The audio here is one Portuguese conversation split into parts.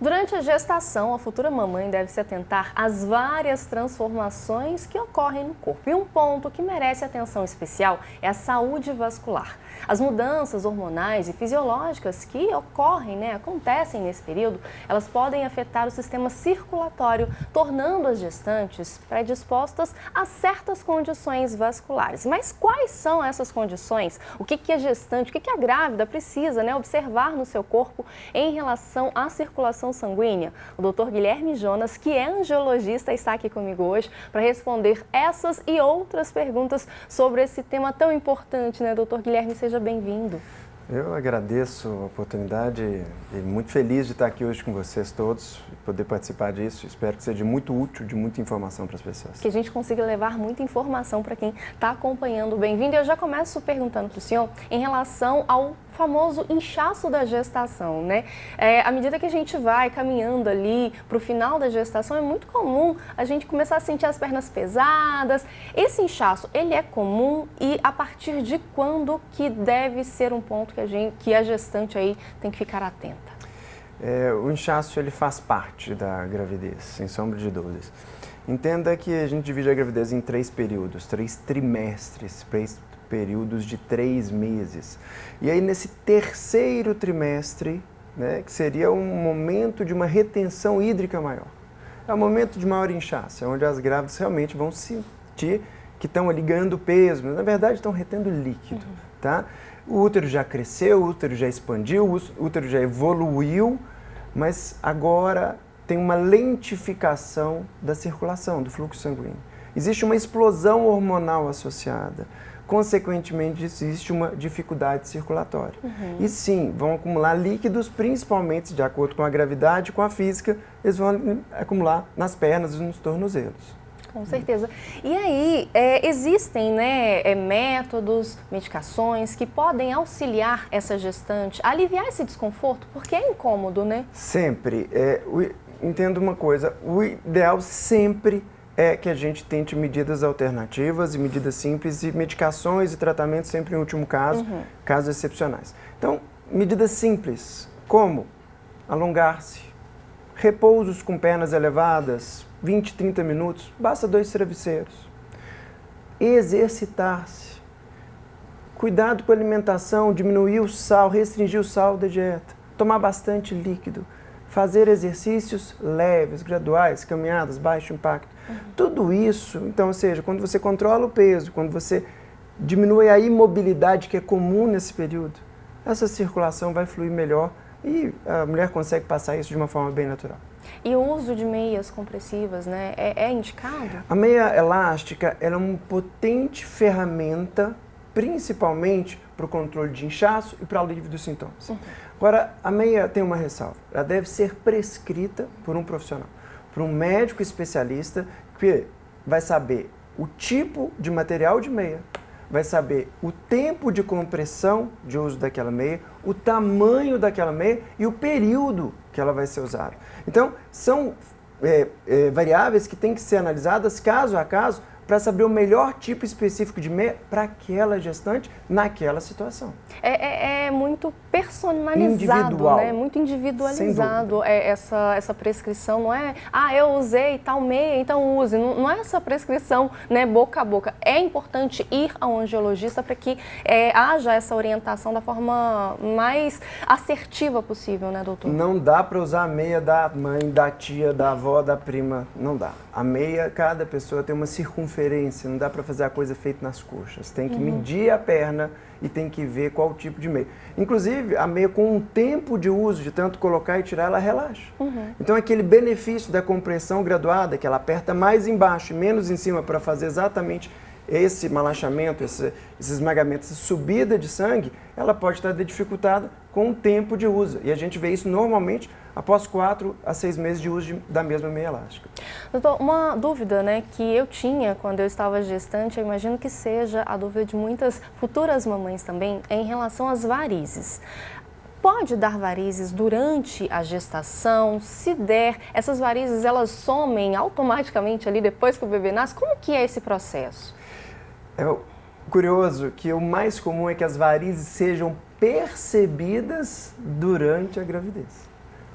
Durante a gestação, a futura mamãe deve se atentar às várias transformações que ocorrem no corpo. E um ponto que merece atenção especial é a saúde vascular. As mudanças hormonais e fisiológicas que acontecem nesse período, elas podem afetar o sistema circulatório, tornando as gestantes predispostas a certas condições vasculares. Mas quais são essas condições? O que a gestante, o que a grávida precisa observar no seu corpo em relação à circulação sanguínea? O Dr. Guilherme Jonas, que é angiologista, está aqui comigo hoje para responder essas e outras perguntas sobre esse tema tão importante, né, Dr. Guilherme? Seja bem-vindo. Eu agradeço a oportunidade e muito feliz de estar aqui hoje com vocês todos e poder participar disso. Espero que seja muito útil, de muita informação para as pessoas. Que a gente consiga levar muita informação para quem está acompanhando. Bem-vindo. Eu já começo perguntando para o senhor em relação ao famoso inchaço da gestação, né? À medida que a gente vai caminhando ali para o final da gestação, é muito comum a gente começar a sentir as pernas pesadas. Esse inchaço, ele é comum e a partir de quando que deve ser um ponto que a gestante aí tem que ficar atenta? O inchaço, ele faz parte da gravidez, sem sombra de dúvidas. Entenda que a gente divide a gravidez em 3 períodos, 3 trimestres, 3 períodos de 3 meses. E aí, nesse terceiro trimestre, que seria um momento de uma retenção hídrica maior. É o momento de maior inchaço, é onde as grávidas realmente vão sentir que estão ali ganhando peso, mas na verdade estão retendo líquido, tá? O útero já cresceu, o útero já expandiu, o útero já evoluiu, mas agora tem uma lentificação da circulação, do fluxo sanguíneo. Existe uma explosão hormonal associada. Consequentemente, existe uma dificuldade circulatória. E sim, vão acumular líquidos, principalmente de acordo com a gravidade, com a física, eles vão acumular nas pernas e nos tornozelos. Com certeza. E aí, existem métodos, medicações que podem auxiliar essa gestante a aliviar esse desconforto? Porque é incômodo, né? Sempre. Entenda uma coisa, o ideal sempre é que a gente tente medidas alternativas e medidas simples e medicações e tratamentos sempre em último caso, casos excepcionais. Então, medidas simples, como alongar-se, repousos com pernas elevadas, 20, 30 minutos, basta 2 travesseiros. Exercitar-se, cuidado com a alimentação, diminuir o sal, restringir o sal da dieta, tomar bastante líquido, fazer exercícios leves, graduais, caminhadas, baixo impacto. Tudo isso, então, ou seja, quando você controla o peso, quando você diminui a imobilidade que é comum nesse período, essa circulação vai fluir melhor e a mulher consegue passar isso de uma forma bem natural. E o uso de meias compressivas, né, é indicado? A meia elástica ela é uma potente ferramenta, principalmente para o controle de inchaço e para o alívio dos sintomas. Agora, a meia tem uma ressalva. Ela deve ser prescrita por um profissional, por um médico especialista que vai saber o tipo de material de meia, vai saber o tempo de compressão de uso daquela meia, o tamanho daquela meia e o período que ela vai ser usada. Então, são variáveis que têm que ser analisadas caso a caso para saber o melhor tipo específico de meia para aquela gestante naquela situação. É muito personalizado, individual, né? Muito individualizado essa prescrição. Não é, eu usei tal meia, então use. Não é essa prescrição, né, boca a boca. É importante ir ao angiologista para que haja essa orientação da forma mais assertiva possível, né, doutor? Não dá para usar a meia da mãe, da tia, da avó, da prima. Não dá. A meia, cada pessoa tem uma circunferência, não dá para fazer a coisa feita nas coxas. Tem que medir a perna e tem que ver qual tipo de meia. Inclusive, a meia com um tempo de uso, de tanto colocar e tirar, ela relaxa. Então, aquele benefício da compressão graduada, que ela aperta mais embaixo e menos em cima para fazer exatamente esse relaxamento, esse esmagamento, essa subida de sangue, ela pode estar dificultada com o tempo de uso. E a gente vê isso normalmente após 4 a 6 meses de uso da mesma meia elástica. Doutor, uma dúvida, né, que eu tinha quando eu estava gestante, eu imagino que seja a dúvida de muitas futuras mamães também, é em relação às varizes. Pode dar varizes durante a gestação? Se der, essas varizes elas somem automaticamente ali depois que o bebê nasce? Como que é esse processo? É curioso que o mais comum é que as varizes sejam percebidas durante a gravidez.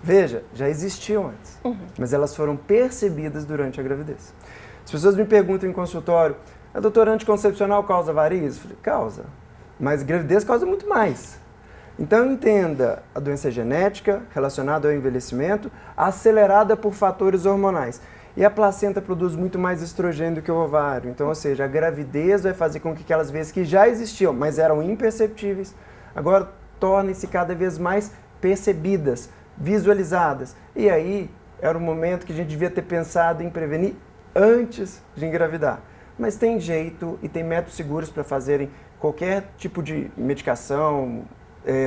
Veja, já existiam antes, mas elas foram percebidas durante a gravidez. As pessoas me perguntam em consultório, a doutora, anticoncepcional causa varizes? Eu falei, causa, mas gravidez causa muito mais. Então entenda, a doença genética relacionada ao envelhecimento, acelerada por fatores hormonais. E a placenta produz muito mais estrogênio do que o ovário. Então, ou seja, a gravidez vai fazer com que aquelas vezes que já existiam, mas eram imperceptíveis, agora tornem-se cada vez mais percebidas, visualizadas. E aí, era o momento que a gente devia ter pensado em prevenir antes de engravidar. Mas tem jeito e tem métodos seguros para fazerem qualquer tipo de medicação,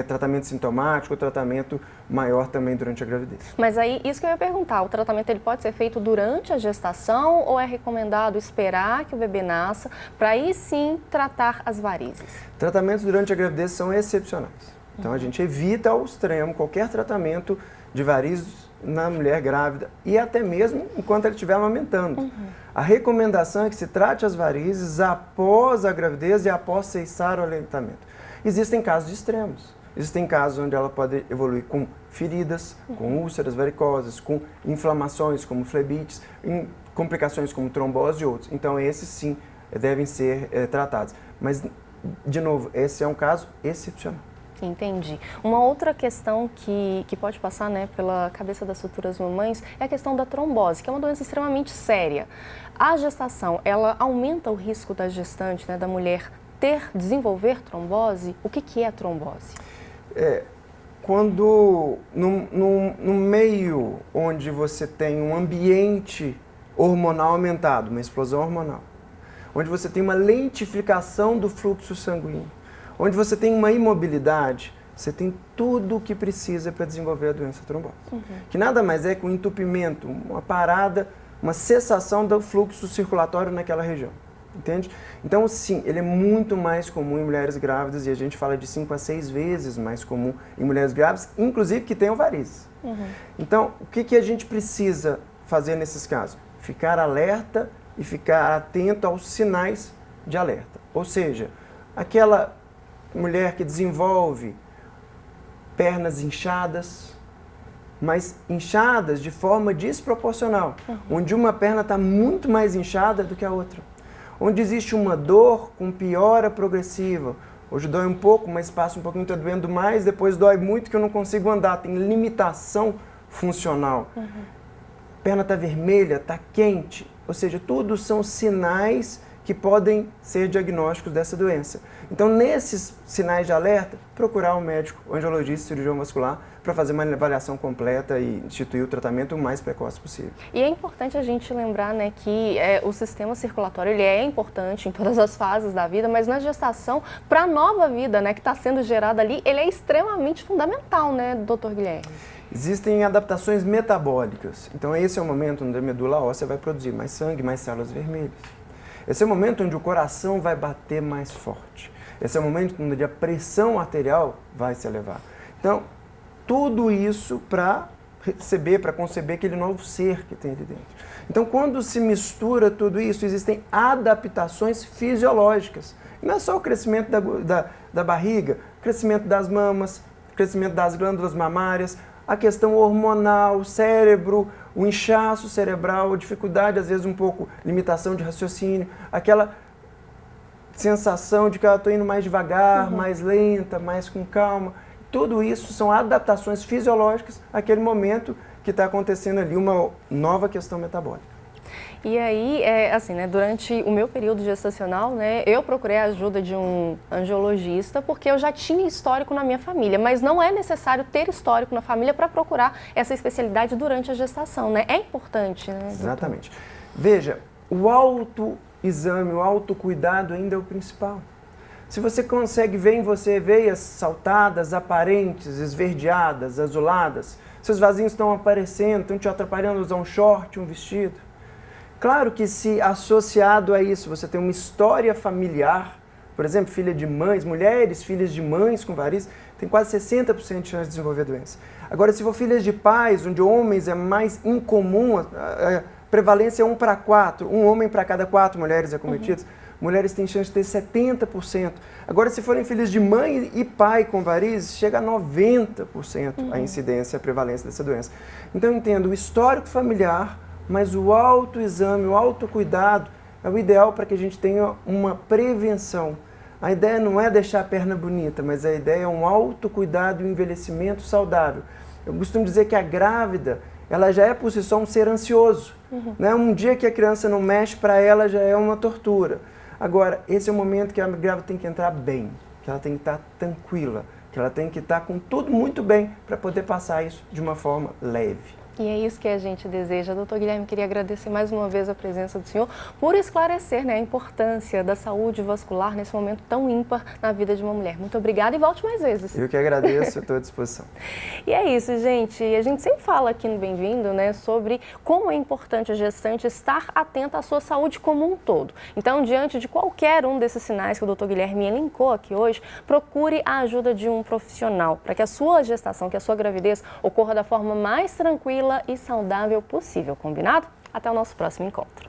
tratamento sintomático, tratamento maior também durante a gravidez. Mas aí, isso que eu ia perguntar, o tratamento ele pode ser feito durante a gestação ou é recomendado esperar que o bebê nasça para aí sim tratar as varizes? Tratamentos durante a gravidez são excepcionais. Então a gente evita ao extremo qualquer tratamento de varizes na mulher grávida e até mesmo enquanto ela estiver amamentando. A recomendação é que se trate as varizes após a gravidez e após cessar o aleitamento. Existem casos extremos. Existem casos onde ela pode evoluir com feridas, com úlceras varicosas, com inflamações como flebites, complicações como trombose e outros. Então esses sim devem ser tratados. Mas, de novo, esse é um caso excepcional. Entendi. Uma outra questão que pode passar, né, pela cabeça das futuras mamães é a questão da trombose, que é uma doença extremamente séria. A gestação, ela aumenta o risco da gestante, né, da mulher desenvolver trombose? O que é a trombose? Quando no meio onde você tem um ambiente hormonal aumentado, uma explosão hormonal, onde você tem uma lentificação do fluxo sanguíneo, onde você tem uma imobilidade, você tem tudo o que precisa para desenvolver a doença trombose. Que nada mais é que um entupimento, uma parada, uma cessação do fluxo circulatório naquela região. Entende? Então, sim, ele é muito mais comum em mulheres grávidas e a gente fala de 5 a 6 vezes mais comum em mulheres grávidas, inclusive que tenham varizes. Então, o que a gente precisa fazer nesses casos? Ficar alerta e ficar atento aos sinais de alerta. Ou seja, aquela mulher que desenvolve pernas inchadas, mas inchadas de forma desproporcional, onde uma perna está muito mais inchada do que a outra. Onde existe uma dor com piora progressiva. Hoje dói um pouco, mas passa um pouquinho, está doendo mais, depois dói muito que eu não consigo andar, tem limitação funcional. A perna está vermelha, está quente, ou seja, tudo são sinais que podem ser diagnósticos dessa doença. Então, nesses sinais de alerta, procurar um médico, um angiologista, cirurgião vascular, para fazer uma avaliação completa e instituir o tratamento o mais precoce possível. E é importante a gente lembrar, né, que o sistema circulatório ele é importante em todas as fases da vida, mas na gestação, para a nova vida, né, que está sendo gerada ali, ele é extremamente fundamental, né, doutor Guilherme? Existem adaptações metabólicas. Então, esse é o momento onde a medula óssea vai produzir mais sangue, mais células vermelhas. Esse é o momento onde o coração vai bater mais forte. Esse é o momento onde a pressão arterial vai se elevar. Então, tudo isso para receber, para conceber aquele novo ser que tem ali dentro. Então, quando se mistura tudo isso, existem adaptações fisiológicas. E não é só o crescimento da barriga, o crescimento das mamas, o crescimento das glândulas mamárias, a questão hormonal, o cérebro, o inchaço cerebral, a dificuldade, às vezes um pouco, limitação de raciocínio, aquela sensação de que eu estou indo mais devagar, mais lenta, mais com calma. Tudo isso são adaptações fisiológicas àquele momento que está acontecendo ali uma nova questão metabólica. E aí, assim, né, durante o meu período gestacional, né, eu procurei a ajuda de um angiologista porque eu já tinha histórico na minha família, mas não é necessário ter histórico na família para procurar essa especialidade durante a gestação, né? É importante, né, doutor? Exatamente. Veja, o autoexame, o autocuidado ainda é o principal. Se você consegue ver em você veias saltadas, aparentes, esverdeadas, azuladas, seus vasinhos estão aparecendo, estão te atrapalhando a usar um short, um vestido. Claro que se associado a isso você tem uma história familiar, por exemplo, filha de mães, mulheres, filhas de mães com varizes, tem quase 60% de chance de desenvolver a doença. Agora, se for filhas de pais, onde homens é mais incomum, a prevalência é 1 para 4, um homem para cada 4 mulheres acometidas, mulheres têm chance de ter 70%. Agora, se forem filhos de mãe e pai com varizes, chega a 90% a incidência, a prevalência dessa doença. Então, eu entendo o histórico familiar, mas o autoexame, o autocuidado é o ideal para que a gente tenha uma prevenção. A ideia não é deixar a perna bonita, mas a ideia é um autocuidado e um envelhecimento saudável. Eu costumo dizer que a grávida, ela já é por si só um ser ansioso. Né? Um dia que a criança não mexe, para ela já é uma tortura. Agora, esse é o momento que a grávida tem que entrar bem, que ela tem que estar tranquila, que ela tem que estar com tudo muito bem para poder passar isso de uma forma leve. E é isso que a gente deseja. Doutor Guilherme, queria agradecer mais uma vez a presença do senhor por esclarecer, né, a importância da saúde vascular nesse momento tão ímpar na vida de uma mulher. Muito obrigada e volte mais vezes. Eu que agradeço, estou à disposição. E é isso, gente. A gente sempre fala aqui no Bem-vindo, né, sobre como é importante a gestante estar atenta à sua saúde como um todo. Então, diante de qualquer um desses sinais que o doutor Guilherme elencou aqui hoje, procure a ajuda de um profissional para que a sua gestação, que a sua gravidez ocorra da forma mais tranquila e saudável possível, combinado? Até o nosso próximo encontro.